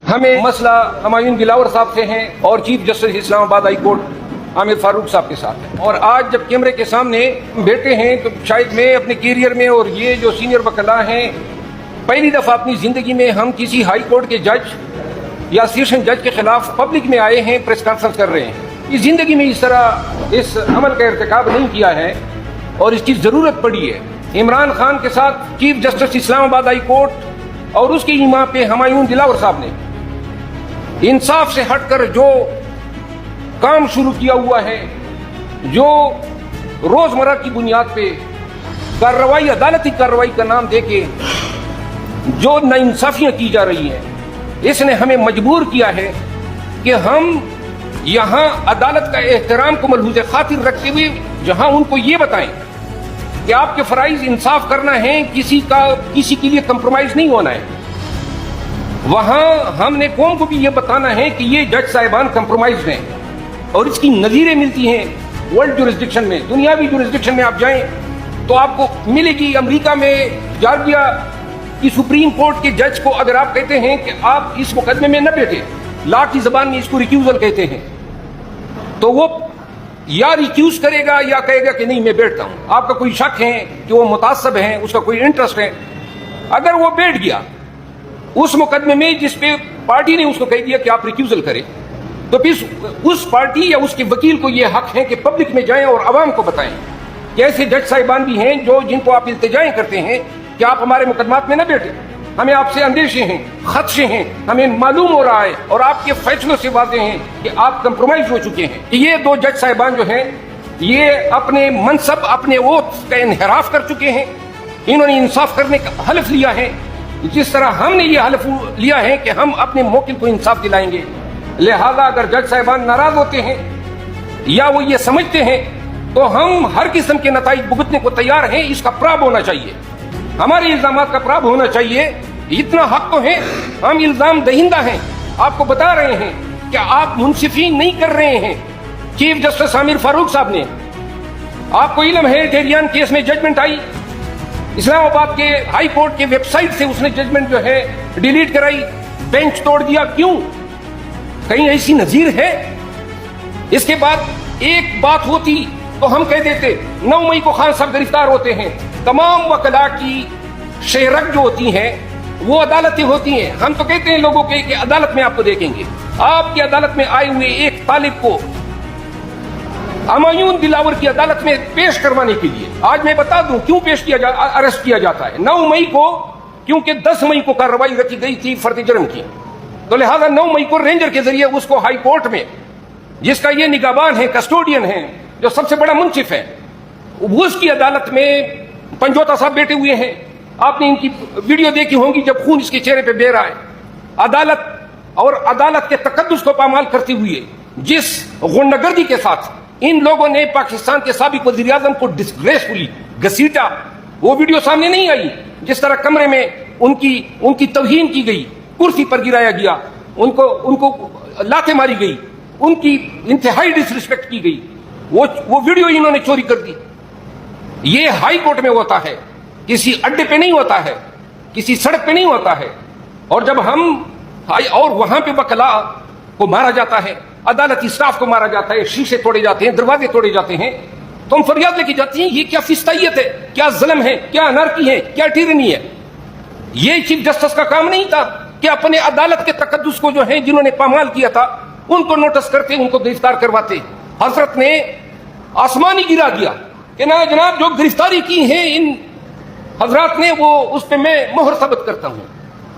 ہمیں مسئلہ ہمایون دلاور صاحب سے ہیں اور چیف جسٹس اسلام آباد ہائی کورٹ عامر فاروق صاحب کے ساتھ ہے، اور آج جب کیمرے کے سامنے بیٹھے ہیں تو شاید میں اپنے کیریئر میں اور یہ جو سینئر وکلاء ہیں پہلی دفعہ اپنی زندگی میں ہم کسی ہائی کورٹ کے جج یا سیشن جج کے خلاف پبلک میں آئے ہیں، پریس کانفرنس کر رہے ہیں۔ اس زندگی میں اس طرح اس عمل کا ارتکاب نہیں کیا ہے اور اس کی ضرورت پڑی ہے۔ عمران خان کے ساتھ چیف جسٹس اسلام آباد ہائی کورٹ اور اس کی ایما پہ ہمایون دلاور صاحب نے انصاف سے ہٹ کر جو کام شروع کیا ہوا ہے، جو روزمرہ کی بنیاد پہ کارروائی، عدالتی کارروائی کا نام دے کے جو ناانصافیاں کی جا رہی ہیں، اس نے ہمیں مجبور کیا ہے کہ ہم یہاں عدالت کا احترام کو ملحوظ خاطر رکھتے ہوئے جہاں ان کو یہ بتائیں کہ آپ کے فرائض انصاف کرنا ہے، کسی کے لیے کمپرومائز نہیں ہونا ہے، وہاں ہم نے قوم کو بھی یہ بتانا ہے کہ یہ جج صاحبان کمپرومائز ہیں اور اس کی نظیریں ملتی ہیں ورلڈ جورسڈکشن میں، دنیاوی جورسڈکشن میں آپ جائیں تو آپ کو ملے گی۔ امریکہ میں جارجیا کی سپریم کورٹ کے جج کو اگر آپ کہتے ہیں کہ آپ اس مقدمے میں نہ بیٹھے، لا کی زبان میں اس کو ریکیوزل کہتے ہیں، تو وہ یا ریکیوز کرے گا یا کہے گا کہ نہیں میں بیٹھتا ہوں۔ آپ کا کوئی شک ہے کہ وہ متعصب ہیں، اس کا کوئی انٹرسٹ ہے، اگر وہ بیٹھ گیا اس مقدمے میں جس پہ پارٹی نے اس کو کہہ دیا کہ آپ ریکیوزل کریں، تو پھر اس پارٹی یا اس کے وکیل کو یہ حق ہے کہ پبلک میں جائیں اور عوام کو بتائیں کہ ایسے جج صاحبان بھی ہیں جن کو آپ التجائیں کرتے ہیں کہ آپ ہمارے مقدمات میں نہ بیٹھیں، ہمیں آپ سے اندیشے ہیں، خدشے ہیں، ہمیں معلوم ہو رہا ہے اور آپ کے فیصلوں سے واضح ہیں کہ آپ کمپرومائز ہو چکے ہیں۔ یہ دو جج صاحبان جو ہیں یہ اپنے منصب، اپنے اوتھ کا انحراف کر چکے ہیں، انہوں نے انصاف کرنے کا حلف لیا ہے جس طرح ہم نے یہ حلف لیا ہے کہ ہم اپنے موکل کو انصاف دلائیں گے۔ لہذا اگر جج صاحبان ناراض ہوتے ہیں یا وہ یہ سمجھتے ہیں تو ہم ہر قسم کے نتائج بھگتنے کو تیار ہیں، اس کا پراب ہونا چاہیے، ہمارے الزامات کا پراب ہونا چاہیے۔ اتنا حق تو ہے، ہم الزام دہندہ ہیں، آپ کو بتا رہے ہیں کہ آپ منصفی نہیں کر رہے ہیں۔ چیف جسٹس عامر فاروق صاحب نے، آپ کو علم ہے ٹیریان کیس میں ججمنٹ آئی، اسلام آباد کے ہائی کورٹ کے ویب سائٹ سے اس نے ججمنٹ جو ہے ڈیلیٹ کرائی، بینچ توڑ دیا۔ کیوں؟ کہیں ایسی نظیر ہے؟ اس کے بعد ایک بات ہوتی تو ہم کہہ دیتے 9 مئی کو خان صاحب گرفتار ہوتے ہیں، تمام وکلاء کی شہرت جو ہوتی ہیں وہ عدالتیں ہوتی ہیں، ہم تو کہتے ہیں لوگوں کے کہ عدالت میں آپ کو دیکھیں گے۔ آپ کی عدالت میں آئے ہوئے ایک طالب کو ہمایون دلاور کی عدالت میں پیش کروانے کے لیے، آج میں بتا دوں کیوں اریسٹ کیا جاتا ہے۔ 9 مئی کو، کیونکہ 10 مئی کو کارروائی رکھی گئی تھی فرد جرم کی، تو لہذا 9 مئی کو رینجر کے ذریعے اس کو ہائی کورٹ میں، جس کا یہ نگہبان ہے، کسٹوڈین ہے، جو سب سے بڑا منصف ہے، اس کی عدالت میں پنجوتا صاحب بیٹھے ہوئے ہیں۔ آپ نے ان کی ویڈیو دیکھی ہوں گی جب خون اس کے چہرے پہ بہ رہا ہے۔ عدالت اور عدالت کے تقدس کو پامال کرتے ہوئے جس غنڈگردی کے ساتھ ان لوگوں نے پاکستان کے سابق وزیر اعظم کو ڈسگریسفلی گھسیٹا، وہ ویڈیو سامنے نہیں آئی۔ جس طرح کمرے میں ان کی توہین کی گئی، کرسی پر گرایا گیا، ان کو لاتیں ماری گئی، ان کی انتہائی ڈس رسپیکٹ کی گئی، وہ ویڈیو انہوں نے چوری کر دی۔ یہ ہائی کورٹ میں ہوتا ہے، کسی اڈے پہ نہیں ہوتا ہے، کسی سڑک پہ نہیں ہوتا ہے۔ اور جب اور وہاں پہ وکلاء کو مارا جاتا ہے، عدالتی سٹاف کو مارا جاتا ہے، شیشے توڑے جاتے ہیں، دروازے توڑے جاتے ہیں، تو ہم فریاد لے کے جاتے ہیں یہ کیا فستائیت ہے، کیا ظلم ہے، کیا انارکی ہے، کیا ٹیرنی ہے۔ یہ چیف جسٹس کا کام نہیں تھا کہ اپنے عدالت کے تقدس کو جو ہے جنہوں نے پامال کیا تھا ان کو نوٹس کرتے، ان کو گرفتار کرواتے۔ حضرت نے آسمانی گرا دیا کہ نہ جناب جو گرفتاری کی ہیں ان حضرات نے، وہ اس پہ میں مہر ثبت کرتا ہوں۔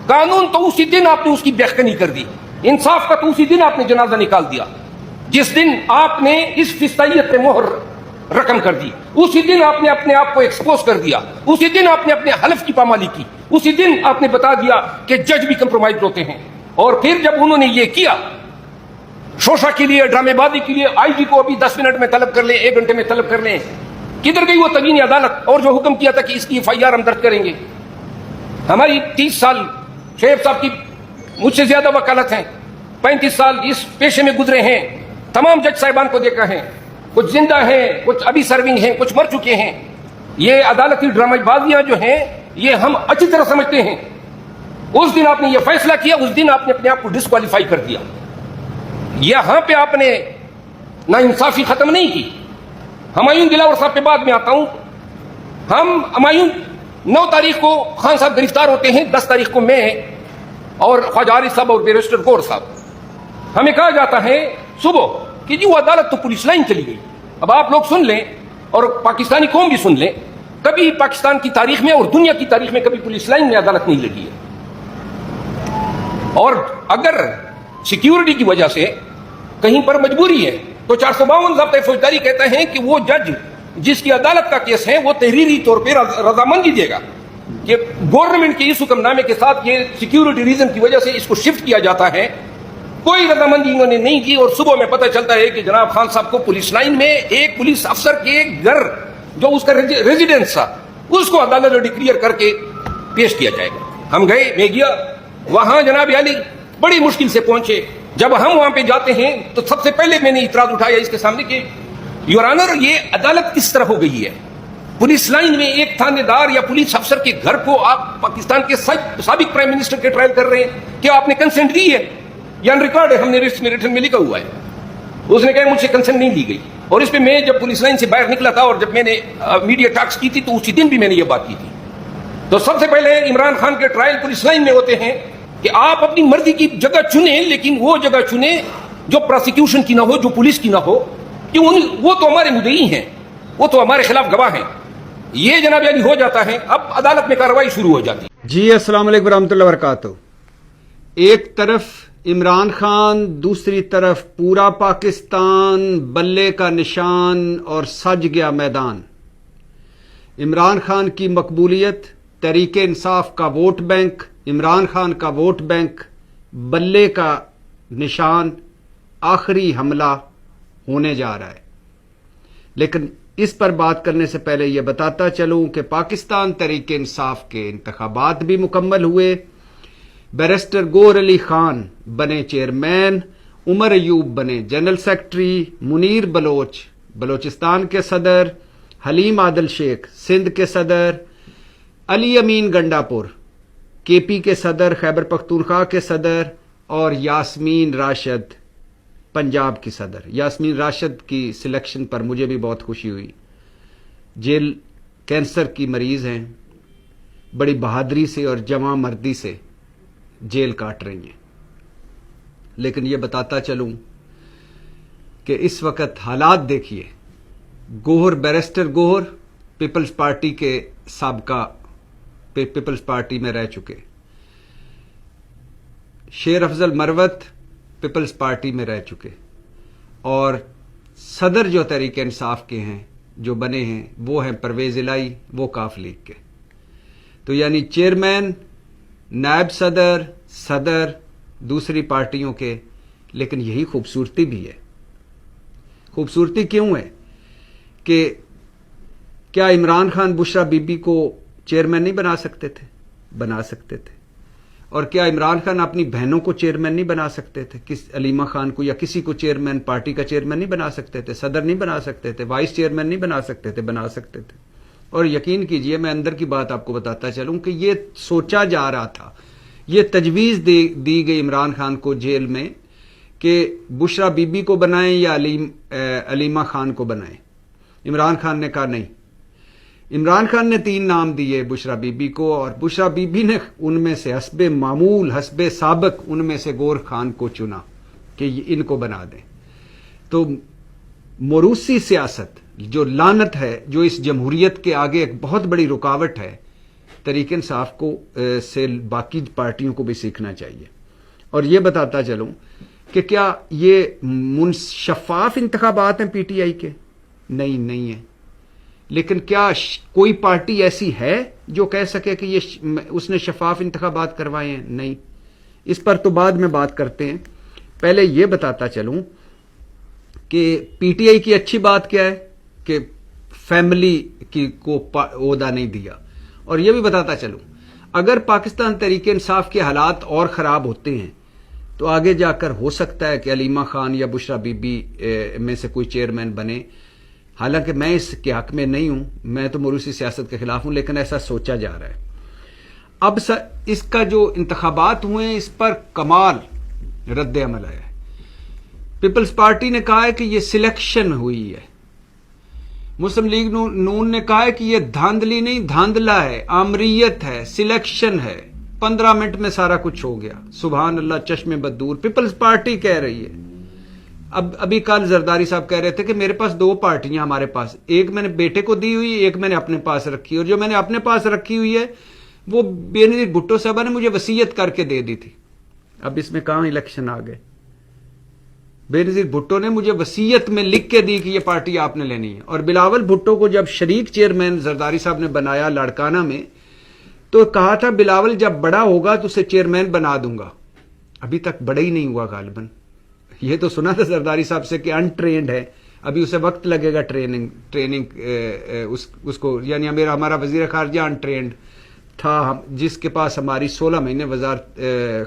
قانون تو اسی دن آپ نے اس کی بیخکنی کر دی، انصاف کا تو اسی دن آپ نے جنازہ نکال دیا جس دن آپ نے اس فستائیت پہ مہر رقم کر دی، اسی دن آپ نے اپنے آپ کو ایکسپوز کر دیا، اسی دن آپ نے اپنے حلف کی پامالی کی، اسی دن آپ نے بتا دیا کہ جج بھی کمپرومائز ہوتے ہیں۔ اور پھر جب انہوں نے یہ کیا شوشا کے لیے، ڈرامے بازی کے لیے، آئی جی کو ابھی 10 منٹ میں طلب کر لیں، 1 گھنٹے میں طلب کر لیں، کدھر گئی وہ تبینی عدالت اور جو حکم کیا تھا کہ اس کی FIR ہم درج کریں گے؟ ہماری 30 سال شعیب صاحب کی مجھ سے زیادہ وکالت ہیں، 35 سال اس پیشے میں گزرے ہیں، تمام جج صاحبان کو دیکھا ہے، کچھ زندہ ہیں، کچھ ابھی سرونگ ہیں، کچھ مر چکے ہیں۔ یہ عدالتی ڈرامہ بازیاں جو ہیں یہ ہم اچھی طرح سمجھتے ہیں اس دن آپ نے یہ فیصلہ کیا, اس دن آپ نے اپنے آپ کو ڈسکوالیفائی کر دیا. یہاں پہ آپ نے ناانصافی ختم نہیں کی. ہمایوں دلاور صاحب پہ بعد میں آتا ہوں. ہمایوں 9 تاریخ کو خان صاحب گرفتار ہوتے ہیں, 10 تاریخ کو میں اور خواجہ عارف صاحب اور بیرسٹر گور صاحب, ہمیں کہا جاتا ہے صبح کہ جی وہ عدالت تو پولیس لائن چلی گئی. اب آپ لوگ سن لیں اور پاکستانی قوم بھی سن لیں, کبھی پاکستان کی تاریخ میں اور دنیا کی تاریخ میں کبھی پولیس لائن میں عدالت نہیں لگی ہے. اور اگر سیکیورٹی کی وجہ سے کہیں پر مجبوری ہے تو 452 ضابطۂ فوجداری کہتا ہے کہ وہ جج جس کی عدالت کا کیس ہے وہ تحریری طور پہ رضامندی دے گا کہ گورنمنٹ کے اس حکم نامے کے ساتھ یہ سیکیورٹی ریزن کی وجہ سے اس کو شفٹ کیا جاتا ہے. کوئی رضامندی انہوں نے نہیں کی, اور صبح میں پتہ چلتا ہے کہ جناب خان صاحب کو پولیس لائن میں ایک پولیس افسر کے گھر جو اس کا ریزیڈنس تھا اس کو عدالت میں ڈکلیئر کر کے پیش کیا جائے گا. ہم گئے, میں گیا وہاں, جناب علی بڑی مشکل سے پہنچے. جب ہم وہاں پہ جاتے ہیں تو سب سے پہلے میں نے اعتراض اٹھایا اس کے سامنے کہ یور آنر یہ عدالت کس طرح ہو گئی ہے؟ پولیس لائن میں ایک تھانے دار یا پولیس افسر کے گھر کو آپ پاکستان کے سابق پرائم منسٹر کے ٹرائل کر رہے ہیں, کیا آپ نے کنسنٹ دی ہے؟ یا ریکارڈ ہے, ہم نے ریٹن میں لکھا ہوا ہے. اس نے کہا مجھ سے کنسنٹ نہیں دی گئی. اور اس پہ میں جب پولیس لائن سے باہر نکلا تھا اور جب میں نے میڈیا ٹاکس کی تھی تو اسی دن بھی میں نے یہ بات کی تھی. تو سب سے پہلے عمران خان کے ٹرائل پولیس لائن میں ہوتے ہیں کہ آپ اپنی مرضی کی جگہ چنیں, لیکن وہ جگہ چنیں جو پروسیکیوشن کی نہ ہو, جو پولیس کی نہ ہو, کیوں وہ تو ہمارے مدعی ہیں, وہ تو ہمارے خلاف گواہ ہیں. یہ جناب یعنی ہو جاتا ہے, اب عدالت میں کارروائی شروع ہو جاتی ہے. جی السلام علیکم ورحمۃ اللہ وبرکاتہ. ایک طرف عمران خان, دوسری طرف پورا پاکستان, بلے کا نشان اور سج گیا میدان. عمران خان کی مقبولیت, تحریک انصاف کا ووٹ بینک, عمران خان کا ووٹ بینک, بلے کا نشان, آخری حملہ ہونے جا رہا ہے. لیکن اس پر بات کرنے سے پہلے یہ بتاتا چلوں کہ پاکستان تحریک انصاف کے انتخابات بھی مکمل ہوئے. بیرسٹر گور علی خان بنے چیئرمین, عمر ایوب بنے جنرل سیکرٹری, منیر بلوچ بلوچستان کے صدر, حلیم عادل شیخ سندھ کے صدر, علی امین گنڈاپور کے پی کے صدر, خیبر پختونخوا کے صدر, اور یاسمین راشد پنجاب کی صدر. یاسمین راشد کی سلیکشن پر مجھے بھی بہت خوشی ہوئی. جیل کینسر کی مریض ہیں, بڑی بہادری سے اور جواں مردی سے جیل کاٹ رہی ہیں. لیکن یہ بتاتا چلوں کہ اس وقت حالات دیکھیے. گوہر, بیرسٹر گوہر پیپلز پارٹی کے سابقہ پیپلز پارٹی میں رہ چکے, شیر افضل مروت پیپلز پارٹی میں رہ چکے, اور صدر جو تحریک انصاف کے ہیں جو بنے ہیں وہ ہیں پرویز الہی, وہ کاف لیگ کے. تو یعنی چیئرمین, نائب صدر, صدر دوسری پارٹیوں کے. لیکن یہی خوبصورتی بھی ہے. خوبصورتی کیوں ہے کہ کیا عمران خان بشرا بی بی کو چیئرمین نہیں بنا سکتے تھے؟ بنا سکتے تھے. اور کیا عمران خان اپنی بہنوں کو چیئرمین نہیں بنا سکتے تھے؟ علیمہ خان کو یا کسی کو چیئرمین, پارٹی کا چیئرمین نہیں بنا سکتے تھے؟ صدر نہیں بنا سکتے تھے؟ وائس چیئرمین نہیں بنا سکتے تھے؟ بنا سکتے تھے. اور یقین کیجئے, میں اندر کی بات آپ کو بتاتا چلوں کہ یہ سوچا جا رہا تھا, یہ تجویز دی گئی عمران خان کو جیل میں کہ بشرا بی بی کو بنائیں یا علیمہ خان کو بنائیں. عمران خان نے کہا نہیں. عمران خان نے 3 نام دیے بشرا بی بی کو, اور بشرا بی بی نے ان میں سے حسب معمول, حسب سابق ان میں سے گور خان کو چنا کہ ان کو بنا دیں. تو موروثی سیاست جو لعنت ہے, جو اس جمہوریت کے آگے ایک بہت بڑی رکاوٹ ہے, تحریک انصاف کو سے باقی پارٹیوں کو بھی سیکھنا چاہیے. اور یہ بتاتا چلوں کہ کیا یہ شفاف انتخابات ہیں پی ٹی آئی کے؟ نہیں ہیں. لیکن کیا کوئی پارٹی ایسی ہے جو کہہ سکے کہ اس نے شفاف انتخابات کروائے ہیں؟ نہیں. اس پر تو بعد میں بات کرتے ہیں. پہلے یہ بتاتا چلوں کہ پی ٹی آئی کی اچھی بات کیا ہے کہ فیملی کو عہدہ نہیں دیا. اور یہ بھی بتاتا چلوں اگر پاکستان تحریک انصاف کے حالات اور خراب ہوتے ہیں تو آگے جا کر ہو سکتا ہے کہ علیمہ خان یا بشرا بی بی میں سے کوئی چیئرمین بنے. حالانکہ میں اس کے حق میں نہیں ہوں, میں تو موروثی سیاست کے خلاف ہوں, لیکن ایسا سوچا جا رہا ہے. اب اس کا جو انتخابات ہوئے ہیں اس پر کمال رد عمل آیا ہے. پیپلز پارٹی نے کہا ہے کہ یہ سلیکشن ہوئی ہے. مسلم لیگ نون نے کہا ہے کہ یہ دھاندلی نہیں دھاندلا ہے، آمریت ہے، سلیکشن ہے. 15 منٹ میں سارا کچھ ہو گیا. سبحان اللہ، چشم بدور. پیپلز پارٹی کہہ رہی ہے. ابھی کل زرداری صاحب کہہ رہے تھے کہ میرے پاس 2 پارٹیاں ہمارے پاس، ایک میں نے بیٹے کو دی ہوئی، ایک میں نے اپنے پاس رکھی، اور جو میں نے اپنے پاس رکھی ہوئی ہے وہ بینظیر بھٹو صاحبہ نے مجھے وصیت کر کے دے دی تھی. اب اس میں کہاں الیکشن آ گئے؟ بینظیر بھٹو نے مجھے وصیت میں لکھ کے دی کہ یہ پارٹی آپ نے لینی ہے. اور بلاول بھٹو کو جب شریک چیئرمین زرداری صاحب نے بنایا لاڑکانہ میں، تو کہا تھا بلاول جب بڑا ہوگا تو اسے چیئرمین بنا دوں گا. ابھی تک بڑا ہی نہیں ہوا غالباً. یہ تو سنا تھا زرداری صاحب سے کہ انٹرینڈ ہے، ابھی اسے وقت لگے گا ٹریننگ اس کو، یعنی ہمارا وزیر خارجہ انٹرینڈ تھا، جس کے پاس ہماری 16 مہینے وزارت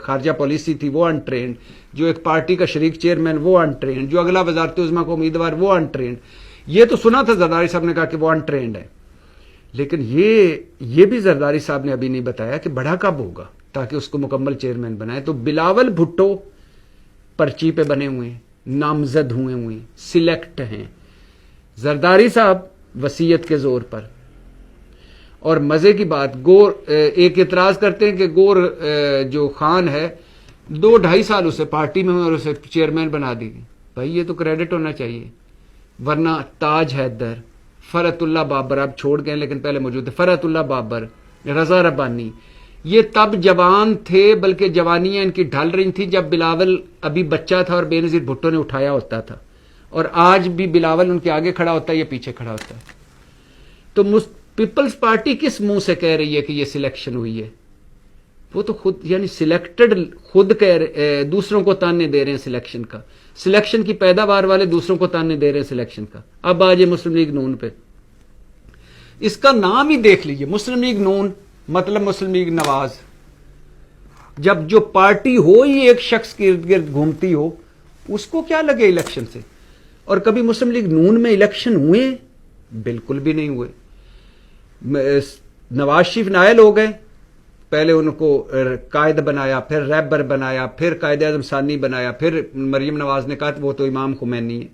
خارجہ پالیسی تھی وہ انٹرینڈ، جو ایک پارٹی کا شریک چیئرمین وہ انٹرینڈ، جو اگلا وزارت عظمیٰ کو امیدوار وہ انٹرینڈ. یہ تو سنا تھا زرداری صاحب نے کہا کہ وہ انٹرینڈ ہے، لیکن یہ بھی زرداری صاحب نے ابھی نہیں بتایا کہ بڑا کب ہوگا تاکہ اس کو مکمل چیئرمین بنائے. تو بلاول بھٹو پرچی پہ بنے ہوئے ہیں، نامزد ہوئے ہیں، سلیکٹ ہیں. زرداری صاحب وصیت کے زور پر. اور مزے کی بات، گور ایک اعتراض کرتے ہیں کہ گور جو خان ہے 2-2.5 سال اسے پارٹی میں اور اسے چیئرمین بنا دی گئی. بھائی یہ تو کریڈٹ ہونا چاہیے، ورنہ تاج حیدر، فرحت اللہ بابر اب چھوڑ گئے لیکن پہلے موجود تھے، فرحت اللہ بابر، رضا ربانی، یہ تب جوان تھے، بلکہ جوانیاں ان کی ڈھل رہی تھیں جب بلاول ابھی بچہ تھا اور بینظیر بھٹو نے اٹھایا ہوتا تھا. اور آج بھی بلاول ان کے آگے کھڑا ہوتا ہے یا پیچھے کھڑا ہوتا ہے. تو پیپلز پارٹی کس منہ سے کہہ رہی ہے کہ یہ سلیکشن ہوئی ہے؟ وہ تو خود یعنی سلیکٹڈ خود دوسروں کو تانے دے رہے ہیں سلیکشن کا. سلیکشن کی پیداوار والے دوسروں کو تانے دے رہے ہیں سلیکشن کا. اب آج مسلم لیگ نون پہ، اس کا نام ہی دیکھ لیجئے، مسلم لیگ نون مطلب مسلم لیگ نواز. جب جو پارٹی ہو ہی ایک شخص کے ارد گرد گھومتی ہو، اس کو کیا لگے الیکشن سے؟ اور کبھی مسلم لیگ نون میں الیکشن ہوئے؟ بالکل بھی نہیں ہوئے. نواز شریف نائل ہو گئے، پہلے ان کو قائد بنایا، پھر ریبر بنایا، پھر قائد اعظم ثانی بنایا، پھر مریم نواز نے کہا وہ تو امام خمینی ہے.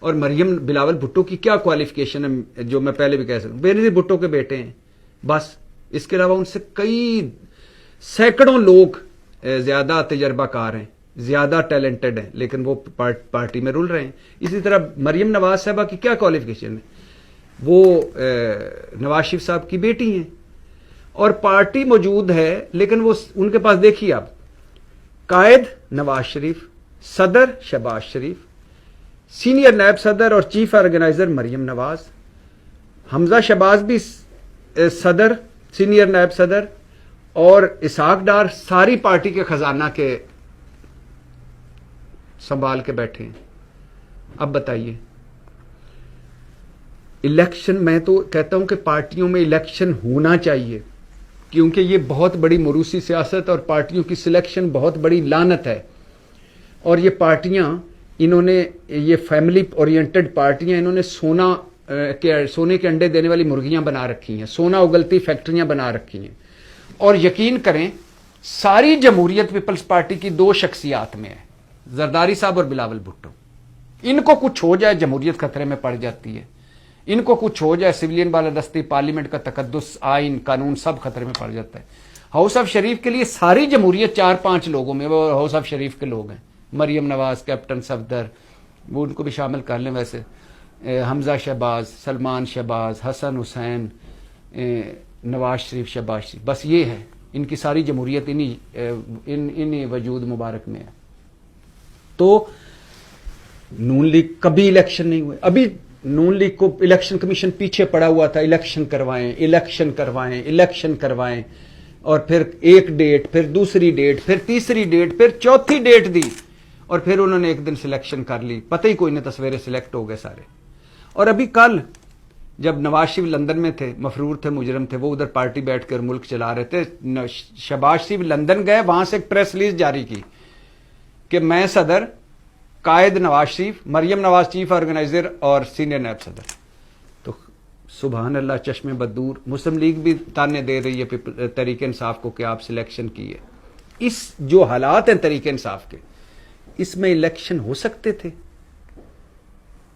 اور مریم بلاول بھٹو کی کیا کوالیفیکیشن ہے جو میں پہلے بھی کہہ سکتا ہوں، بینظیر بھٹو کے بیٹے ہیں بس. اس کے علاوہ ان سے کئی سینکڑوں لوگ زیادہ تجربہ کار ہیں، زیادہ ٹیلنٹڈ ہیں، لیکن وہ پارٹی میں رول رہے ہیں. اسی طرح مریم نواز صاحبہ کی کیا کوالیفیکیشن ہے؟ وہ نواز شریف صاحب کی بیٹی ہیں اور پارٹی موجود ہے، لیکن وہ ان کے پاس دیکھیے آپ، قائد نواز شریف، صدر شہباز شریف، سینئر نائب صدر اور چیف آرگنائزر مریم نواز، حمزہ شہباز بھی صدر، سینئر نائب صدر، اور اسحاق ڈار ساری پارٹی کے خزانہ کے سنبھال کے بیٹھے ہیں. اب بتائیے، الیکشن، میں تو کہتا ہوں کہ پارٹیوں میں الیکشن ہونا چاہیے، کیونکہ یہ بہت بڑی موروثی سیاست اور پارٹیوں کی سلیکشن بہت بڑی لعنت ہے. اور یہ پارٹیاں، انہوں نے یہ فیملی اورینٹڈ پارٹیاں، انہوں نے سونے کے انڈے دینے والی مرغیاں بنا رکھی ہیں، سونا اگلتی فیکٹریاں بنا رکھی ہیں. اور یقین کریں ساری جمہوریت پیپلز پارٹی کی 2 شخصیات میں ہے، زرداری صاحب اور بلاول بھٹو. ان کو کچھ ہو جائے جمہوریت خطرے میں پڑ جاتی ہے، ان کو کچھ ہو جائے سویلین بالادستی، پارلیمنٹ کا تقدس، آئین، قانون سب خطرے میں پڑ جاتا ہے. ہاؤس آف شریف کے لیے ساری جمہوریت 4-5 لوگوں میں، وہ ہاؤس آف شریف کے لوگ ہیں، مریم نواز، کیپٹن صفدر، وہ ان کو بھی شامل کر لیں، ویسے حمزہ شہباز، سلمان شہباز، حسن حسین، نواز شریف، شہباز شریف، بس یہ ہے ان کی ساری جمہوریت انہی وجود مبارک میں ہے. تو نون لیگ کبھی الیکشن نہیں ہوئے. ابھی نون لیگ کو الیکشن کمیشن پیچھے پڑا ہوا تھا، الیکشن کروائیں، الیکشن کروائیں، الیکشن کروائیں، اور پھر ایک ڈیٹ، پھر دوسری ڈیٹ، پھر تیسری ڈیٹ، پھر چوتھی ڈیٹ دی، اور پھر انہوں نے ایک دن سلیکشن کر لی، پتہ ہی کوئی نہیں تھا، سویرے سلیکٹ ہو گئے سارے. اور ابھی کل جب نواز شریف لندن میں تھے، مفرور تھے، مجرم تھے، وہ ادھر پارٹی بیٹھ کر ملک چلا رہے تھے، شہباز شریف لندن گئے، وہاں سے ایک پریس ریلیز جاری کی کہ میں صدر، قائد نواز شریف، مریم نواز چیف آرگنائزر اور سینئر نائب صدر. تو سبحان اللہ چشم بدور. مسلم لیگ بھی تانے دے رہی ہے تحریک انصاف کو کہ آپ سلیکشن کی ہے. اس جو حالات ہیں تحریک انصاف کے, اس میں الیکشن ہو سکتے تھے.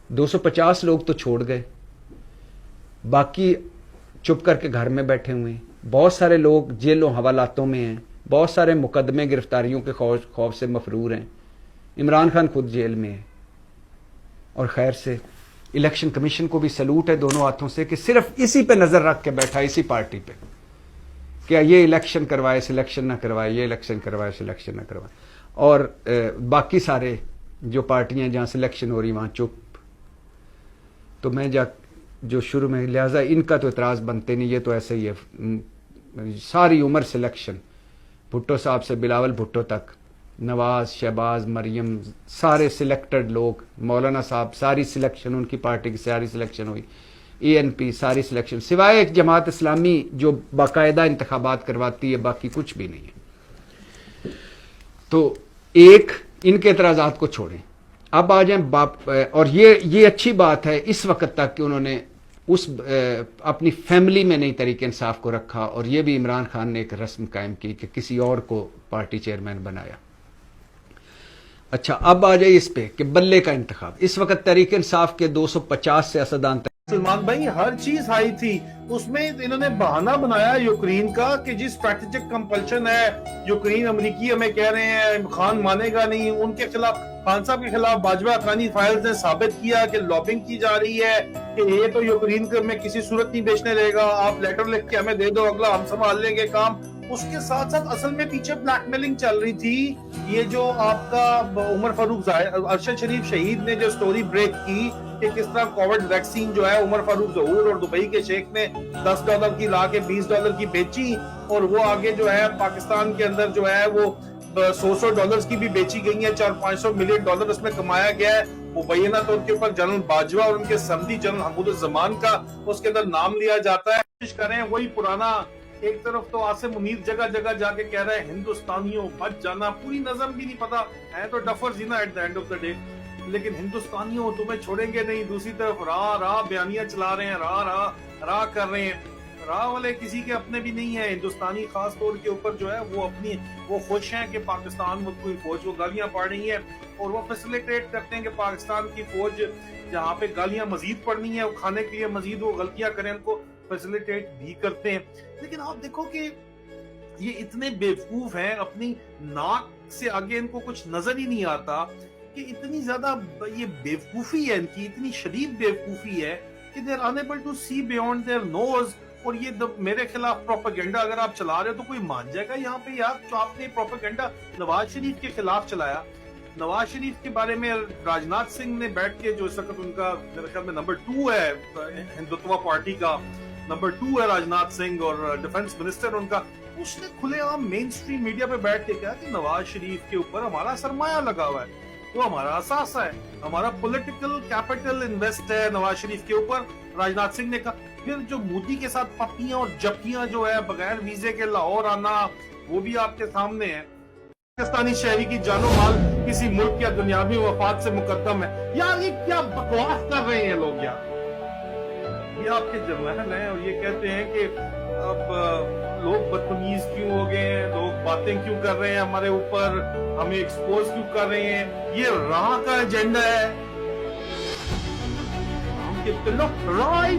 250 لوگ تو چھوڑ گئے, باقی چپ کر کے گھر میں بیٹھے ہوئے ہیں. بہت سارے لوگ جیلوں حوالاتوں میں ہیں, بہت سارے مقدمے گرفتاریوں کے خوف سے مفرور ہیں. عمران خان خود جیل میں ہے. اور خیر سے الیکشن کمیشن کو بھی سلوٹ ہے دونوں ہاتھوں سے کہ صرف اسی پہ نظر رکھ کے بیٹھا, اسی پارٹی پہ, کہ یہ الیکشن کروائے سلیکشن نہ کروائے, یہ الیکشن کروائے سلیکشن نہ کروائے. اور باقی سارے جو پارٹیاں جہاں سلیکشن ہو رہی وہاں چپ. تو میں جو شروع میں, لہٰذا ان کا تو اعتراض بنتے نہیں, یہ تو ایسے ہی ہے. ساری عمر سلیکشن, بھٹو صاحب سے بلاول بھٹو تک, نواز, شہباز, مریم, سارے سلیکٹڈ لوگ, مولانا صاحب, ساری سلیکشن ان کی پارٹی کی ساری سلیکشن ہوئی, اے این پی ساری سلیکشن, سوائے ایک جماعت اسلامی جو باقاعدہ انتخابات کرواتی ہے, باقی کچھ بھی نہیں ہے. تو ایک ان کے اعتراضات کو چھوڑیں. اب آ جائیں اور یہ اچھی بات ہے اس وقت تک کہ انہوں نے اس اپنی فیملی میں نہیں تحریک انصاف کو رکھا, اور یہ بھی عمران خان نے ایک رسم قائم کی کہ کسی اور کو پارٹی چیئرمین بنایا. اچھا اب آ جائے اس پہ کہ بلے کا انتخاب. اس وقت تحریک انصاف کے 250 سیاستدان سلمان بھائی ہر چیز آئی تھی, اس میں انہوں نے بہانہ بنایا یوکرین کا کہ جی اسٹریٹجک کمپلشن ہے, یوکرین امریکی ہمیں کہہ رہے ہیں خان مانے گا نہیں. ان کے خلاف, خان صاحب کے خلاف باجوہ حقانی فائلز نے ثابت کیا کہ لابنگ کی جا رہی ہے کہ یہ تو یوکرین کو میں کسی صورت نہیں بیچنے دے گا, آپ لیٹر لکھ کے ہمیں دے دو, اگلا ہم سنبھال لیں گے کام. اس کے ساتھ ساتھ اصل میں پیچھے بلیک میلنگ چل رہی تھی. یہ جو آپ کا عمر فاروق ارشد شریف شہید نے جو سٹوری بریک کی کہ کس طرح کووڈ ویکسین جو ہے عمر فاروق ظہور اور دبئی کے شیخ نے $10 کی لا کے $20 کی بیچی, اور وہ آگے جو ہے پاکستان کے اندر جو ہے وہ $100 کی بھی بیچی گئی ہیں, $400-500 ملین اس میں کمایا گیا ہے. مبینہ طور کے اوپر جنرل باجوہ اور ان کے سمدھی جنرل حمود الزمان کا اس کے اندر نام لیا جاتا ہے. کوشش کریں وہی پرانا, ایک طرف تو آصم منیر جگہ جگہ جا کے کہہ رہے ہیں ہندوستانیوں بچ جانا, پوری نظم بھی نہیں پتا ہے تو ڈفرز ہی نا at the end of the day, لیکن ہندوستانیوں تمہیں چھوڑیں گے نہیں. دوسری طرف راہ بیانیاں چلا رہے ہیں, راہ کر رہے ہیں. راہ والے کسی کے اپنے بھی نہیں ہیں. ہندوستانی خاص طور کے اوپر جو ہے وہ خوش ہیں کہ پاکستان میں کوئی فوج, وہ گالیاں پڑ رہی ہیں اور وہ فیسیلیٹیٹ کرتے ہیں کہ پاکستان کی فوج جہاں پہ گالیاں مزید پڑنی ہیں, وہ کھانے کے لیے مزید وہ غلطیاں کریں, ان کو فیسیلیٹیٹ بھی کرتے ہیں. لیکن آپ دیکھو کہ یہ اتنے بیوقوف ہیں, اپنی ناک سے آگے ان کو کچھ نظر ہی نہیں آتا کہ اتنی زیادہ یہ بیوقوفی ہے ان کی, اتنی شدید بیوقوفی ہے کہ they are unable to see beyond their nose. اور یہ میرے خلاف پروپیگنڈا اگر آپ چلا رہے ہو تو کوئی مان جائے گا یہاں پہ یار, جو آپ نے پروپیگنڈا نواز شریف کے خلاف چلایا. نواز شریف کے بارے میں راجناتھ سنگھ نے بیٹھ کے, جو اس وقت ان کا میرے خیال میں نمبر 2 ہے ہندوتوا پارٹی کا, نمبر 2 ہے راجناتھ سنگھ اور ڈیفنس منسٹر ان کا, اس نے کھلے عام مین سٹریم میڈیا پہ بیٹھ کے کہا کہ نواز شریف کے اوپر ہمارا سرمایہ لگا ہوا ہے, وہ ہمارا اثاثہ ہے, ہمارا پولیٹیکل کیپٹل انویسٹ ہے نواز شریف کے اوپر. راجناتھ سنگھ نے کہا. پھر جو مودی کے ساتھ پپیاں اور جپکیاں جو ہے بغیر ویزے کے لاہور آنا, وہ بھی آپ کے سامنے ہے. پاکستانی شہری کی جان و مال کسی ملک یا دنیاوی مفاد سے مقدم ہے. یار یہ کیا بکواس کر رہے ہیں لوگ یار. یہ آپ کے جرنیل ہیں اور یہ کہتے ہیں کہ اب لوگ بدتمیز کیوں ہو گئے ہیں, لوگ باتیں کیوں کر رہے ہیں ہمارے اوپر, ہمیں ایکسپوز کیوں کر رہے ہیں. یہ راہ کا ایجنڈا ہے.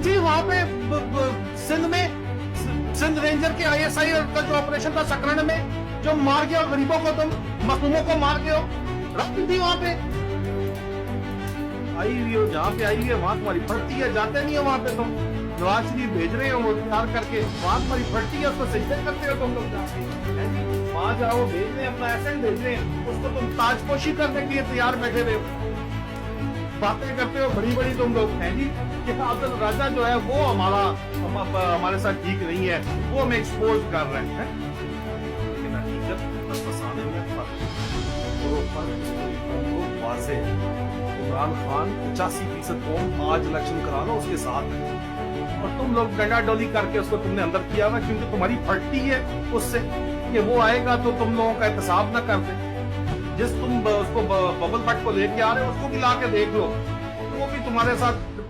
جی وہاں پہ سندھ میں سندھ رینجر کے ISI کا جو آپریشن تھا سکرن میں, جو مار گیا غریبوں کو, تم مظلوموں کو مار کے ہو, رکھ دی وہاں پہ آئی ہوئی ہو, جہاں پہ آئی ہوئی ہے وہاں تمہاری پھٹتی ہے, جاتے نہیں ہو وہاں پہ. تم نواز شریف بھیج رہے ہو تیار کر کے, وہاں تمہاری پھٹتی ہے, اس کو سجدے کرتے ہو تم لوگ جا کے, وہاں جاؤ بھیج رہے ہیں, اپنا ایسنٹ بھیج رہے ہیں, اس کو تم تاج پوشی کرنے کے لیے تیار بیٹھے رہے ہو, باتیں کرتے ہو بڑی بڑی تم لوگ ہیں جی کہ عادل راجہ جو ہے وہ ہمارے ساتھ ٹھیک نہیں ہے, وہ ہمیں ایکسپوز کر رہے ہیں. لیکن حقیقت فسانے میں واضح ہے. عمران خان 85% قوم آج الیکشن کرا لو اس کے ساتھ ہے, اور تم لوگ ڈنڈا ڈولی کر کے اس کو تم نے اندر کیا ہوا, کیونکہ تمہاری پھٹتی ہے اس سے کہ وہ آئے گا تو تم لوگوں کا احتساب نہ کر دیں. جس تم اس کو ببل بٹ کو لے کے آ رہے ہو اس کو بھی لا کے دیکھ لو, وہ بھی تمہارے ساتھ